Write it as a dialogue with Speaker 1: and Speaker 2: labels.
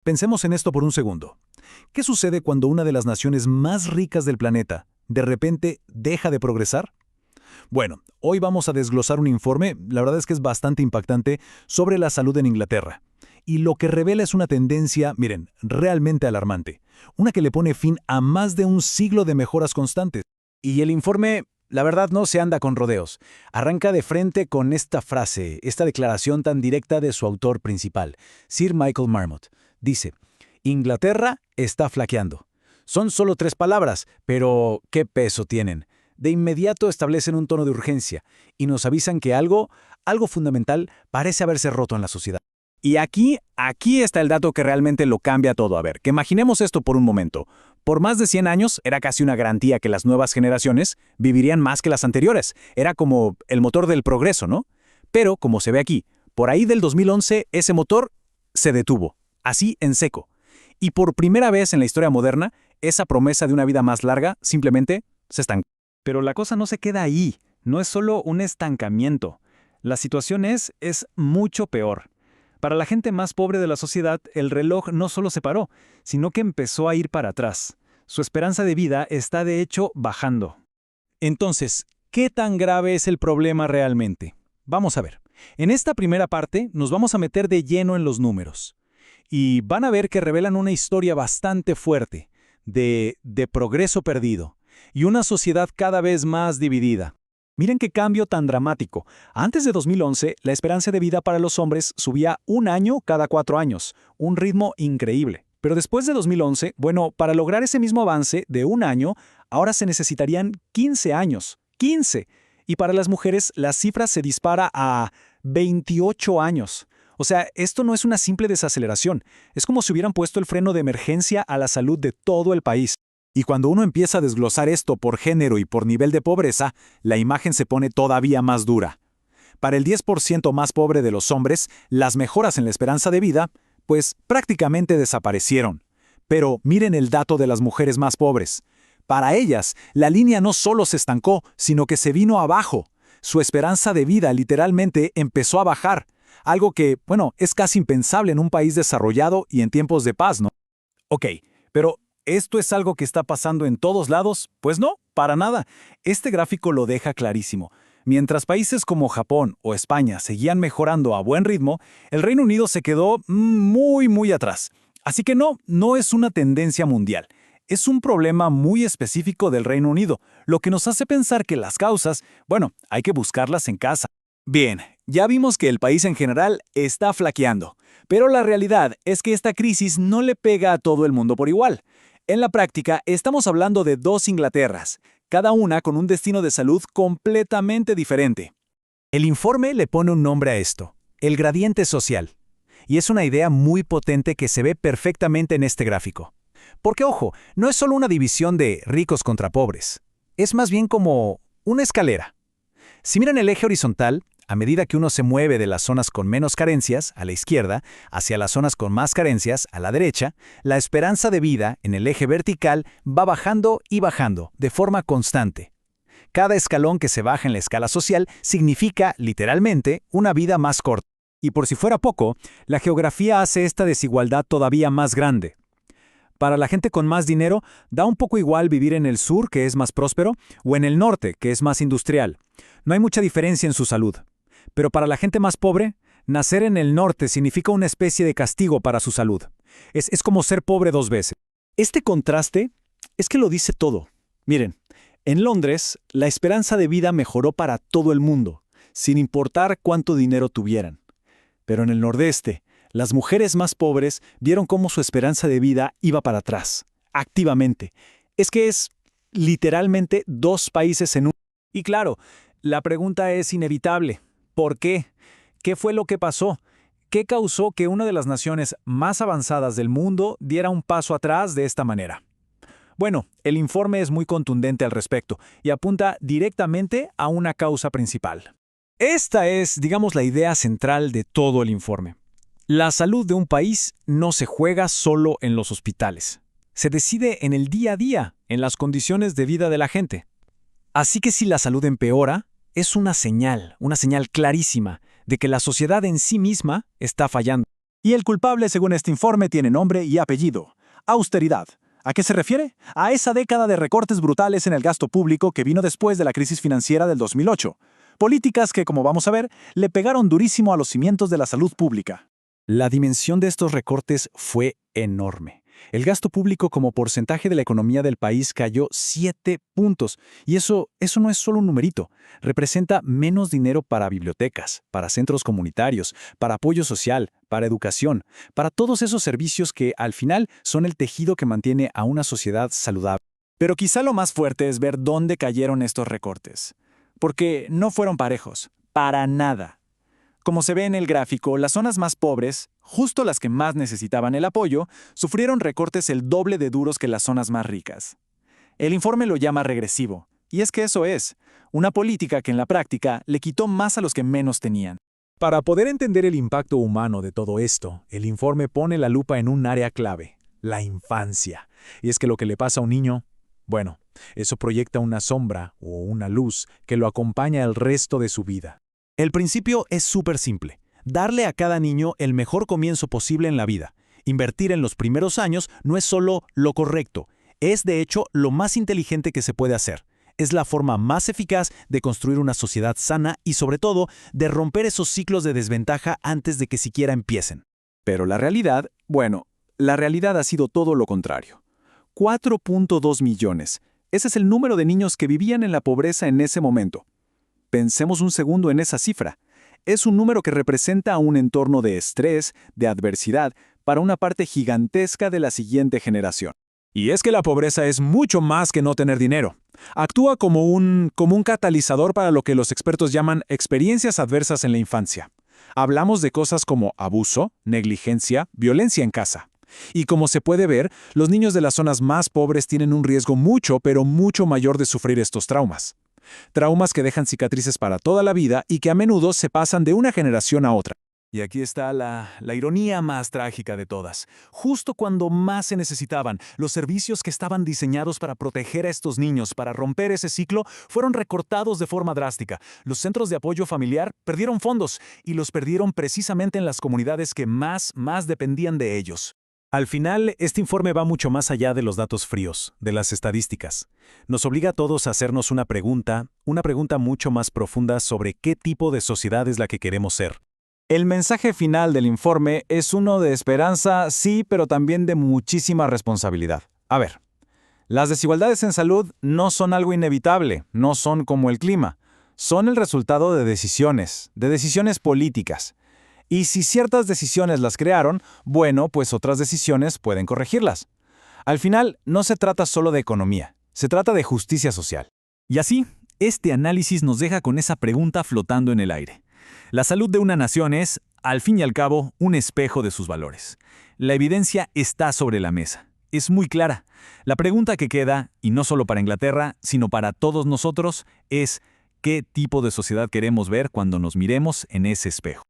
Speaker 1: Pensemos en esto por un segundo. ¿Qué sucede cuando una de las naciones más ricas del planeta de repente deja de progresar? Bueno, hoy vamos a desglosar un informe, la verdad es que es bastante impactante, sobre la salud en Inglaterra. Y lo que revela es una tendencia, miren, realmente alarmante. Una que le pone fin a más de un siglo de mejoras constantes.
Speaker 2: Y el informe, la verdad, no se anda con rodeos. Arranca de frente con esta frase, esta declaración tan directa de su autor principal, Sir Michael Marmot. Dice, Inglaterra está flaqueando. Son solo 3 palabras, pero ¿qué peso tienen? De inmediato establecen un tono de urgencia y nos avisan que algo fundamental parece haberse roto en la sociedad.
Speaker 3: Y aquí está el dato que realmente lo cambia todo. A ver, que imaginemos esto por un momento. Por más de 100 años era casi una garantía que las nuevas generaciones vivirían más que las anteriores. Era como el motor del progreso, ¿no? Pero, como se ve aquí, por ahí del 2011 ese motor se detuvo, así en seco. Y por primera vez en la historia moderna, esa promesa de una vida más larga simplemente se estancó.
Speaker 4: Pero la cosa no se queda ahí, no es solo un estancamiento. La situación es mucho peor. Para la gente más pobre de la sociedad, el reloj no solo se paró, sino que empezó a ir para atrás. Su esperanza de vida está de hecho bajando.
Speaker 3: Entonces, ¿qué tan grave es el problema realmente? Vamos a ver. En esta primera parte nos vamos a meter de lleno en los números. Y van a ver que revelan una historia bastante fuerte de progreso perdido y una sociedad cada vez más dividida. Miren qué cambio tan dramático. Antes de 2011, la esperanza de vida para los hombres subía 1 año cada 4 años, un ritmo increíble. Pero después de 2011, bueno, para lograr ese mismo avance de 1 año, ahora se necesitarían 15 años. ¡15! Y para las mujeres, la cifra se dispara a 28 años. O sea, esto no es una simple desaceleración. Es como si hubieran puesto el freno de emergencia a la salud de todo el país. Y cuando uno empieza a desglosar esto por género y por nivel de pobreza, la imagen se pone todavía más dura. Para el 10% más pobre de los hombres, las mejoras en la esperanza de vida, pues prácticamente desaparecieron. Pero miren el dato de las mujeres más pobres. Para ellas, la línea no solo se estancó, sino que se vino abajo. Su esperanza de vida literalmente empezó a bajar. Algo que, bueno, es casi impensable en un país desarrollado y en tiempos de paz, ¿no? Ok, pero ¿esto es algo que está pasando en todos lados? Pues no, para nada. Este gráfico lo deja clarísimo. Mientras países como Japón o España seguían mejorando a buen ritmo, el Reino Unido se quedó muy atrás. Así que no es una tendencia mundial. Es un problema muy específico del Reino Unido, lo que nos hace pensar que las causas, bueno, hay que buscarlas en casa. Bien, ya vimos que el país en general está flaqueando, pero la realidad es que esta crisis no le pega a todo el mundo por igual. En la práctica, estamos hablando de 2 Inglaterras, cada una con un destino de salud completamente diferente. El informe le pone un nombre a esto, el gradiente social. Y es una idea muy potente que se ve perfectamente en este gráfico. Porque, ojo, no es solo una división de ricos contra pobres. Es más bien como una escalera. Si miran el eje horizontal, a medida que uno se mueve de las zonas con menos carencias, a la izquierda, hacia las zonas con más carencias, a la derecha, la esperanza de vida en el eje vertical va bajando y bajando, de forma constante. Cada escalón que se baja en la escala social significa, literalmente, una vida más corta. Y por si fuera poco, la geografía hace esta desigualdad todavía más grande. Para la gente con más dinero, da un poco igual vivir en el sur, que es más próspero, o en el norte, que es más industrial. No hay mucha diferencia en su salud. Pero para la gente más pobre, nacer en el norte significa una especie de castigo para su salud. Es como ser pobre 2 veces. Este contraste es que lo dice todo. Miren, en Londres, la esperanza de vida mejoró para todo el mundo, sin importar cuánto dinero tuvieran. Pero en el nordeste, las mujeres más pobres vieron cómo su esperanza de vida iba para atrás, activamente. Es que es literalmente 2 países en uno. Y claro, la pregunta es inevitable. ¿Por qué? ¿Qué fue lo que pasó? ¿Qué causó que una de las naciones más avanzadas del mundo diera un paso atrás de esta manera? Bueno, el informe es muy contundente al respecto y apunta directamente a una causa principal. Esta es, digamos, la idea central de todo el informe. La salud de un país no se juega solo en los hospitales. Se decide en el día a día, en las condiciones de vida de la gente. Así que si la salud empeora, es una señal clarísima de que la sociedad en sí misma está fallando. Y el culpable, según este informe, tiene nombre y apellido: austeridad. ¿A qué se refiere? A esa década de recortes brutales en el gasto público que vino después de la crisis financiera del 2008. Políticas que, como vamos a ver, le pegaron durísimo a los cimientos de la salud pública.
Speaker 2: La dimensión de estos recortes fue enorme. El gasto público como porcentaje de la economía del país cayó 7 puntos. Y eso no es solo un numerito. Representa menos dinero para bibliotecas, para centros comunitarios, para apoyo social, para educación, para todos esos servicios que, al final, son el tejido que mantiene a una sociedad saludable.
Speaker 3: Pero quizá lo más fuerte es ver dónde cayeron estos recortes. Porque no fueron parejos, para nada. Como se ve en el gráfico, las zonas más pobres, justo las que más necesitaban el apoyo, sufrieron recortes el doble de duros que las zonas más ricas. El informe lo llama regresivo, y es que eso es, una política que en la práctica le quitó más a los que menos tenían.
Speaker 1: Para poder entender el impacto humano de todo esto, el informe pone la lupa en un área clave: la infancia. Y es que lo que le pasa a un niño, bueno, eso proyecta una sombra o una luz que lo acompaña el resto de su vida. El principio es súper simple: darle a cada niño el mejor comienzo posible en la vida. Invertir en los primeros años no es solo lo correcto, es de hecho lo más inteligente que se puede hacer. Es la forma más eficaz de construir una sociedad sana y, sobre todo, de romper esos ciclos de desventaja antes de que siquiera empiecen.
Speaker 3: Pero la realidad ha sido todo lo contrario. 4.2 millones. Ese es el número de niños que vivían en la pobreza en ese momento. Pensemos un segundo en esa cifra. Es un número que representa un entorno de estrés, de adversidad, para una parte gigantesca de la siguiente generación.
Speaker 1: Y es que la pobreza es mucho más que no tener dinero. Actúa como un catalizador para lo que los expertos llaman experiencias adversas en la infancia. Hablamos de cosas como abuso, negligencia, violencia en casa. Y como se puede ver, los niños de las zonas más pobres tienen un riesgo mucho, pero mucho mayor de sufrir estos traumas. Traumas que dejan cicatrices para toda la vida y que a menudo se pasan de una generación a otra. Y aquí está la ironía más trágica de todas. Justo cuando más se necesitaban, los servicios que estaban diseñados para proteger a estos niños, para romper ese ciclo, fueron recortados de forma drástica. Los centros de apoyo familiar perdieron fondos y los perdieron precisamente en las comunidades que más dependían de ellos. Al final, este informe va mucho más allá de los datos fríos, de las estadísticas. Nos obliga a todos a hacernos una pregunta mucho más profunda sobre qué tipo de sociedad es la que queremos ser.
Speaker 3: El mensaje final del informe es uno de esperanza, sí, pero también de muchísima responsabilidad. A ver, las desigualdades en salud no son algo inevitable, no son como el clima. Son el resultado de decisiones políticas. Y si ciertas decisiones las crearon, bueno, pues otras decisiones pueden corregirlas. Al final, no se trata solo de economía, se trata de justicia social.
Speaker 4: Y así, este análisis nos deja con esa pregunta flotando en el aire. La salud de una nación es, al fin y al cabo, un espejo de sus valores. La evidencia está sobre la mesa. Es muy clara. La pregunta que queda, y no solo para Inglaterra, sino para todos nosotros, es ¿qué tipo de sociedad queremos ver cuando nos miremos en ese espejo?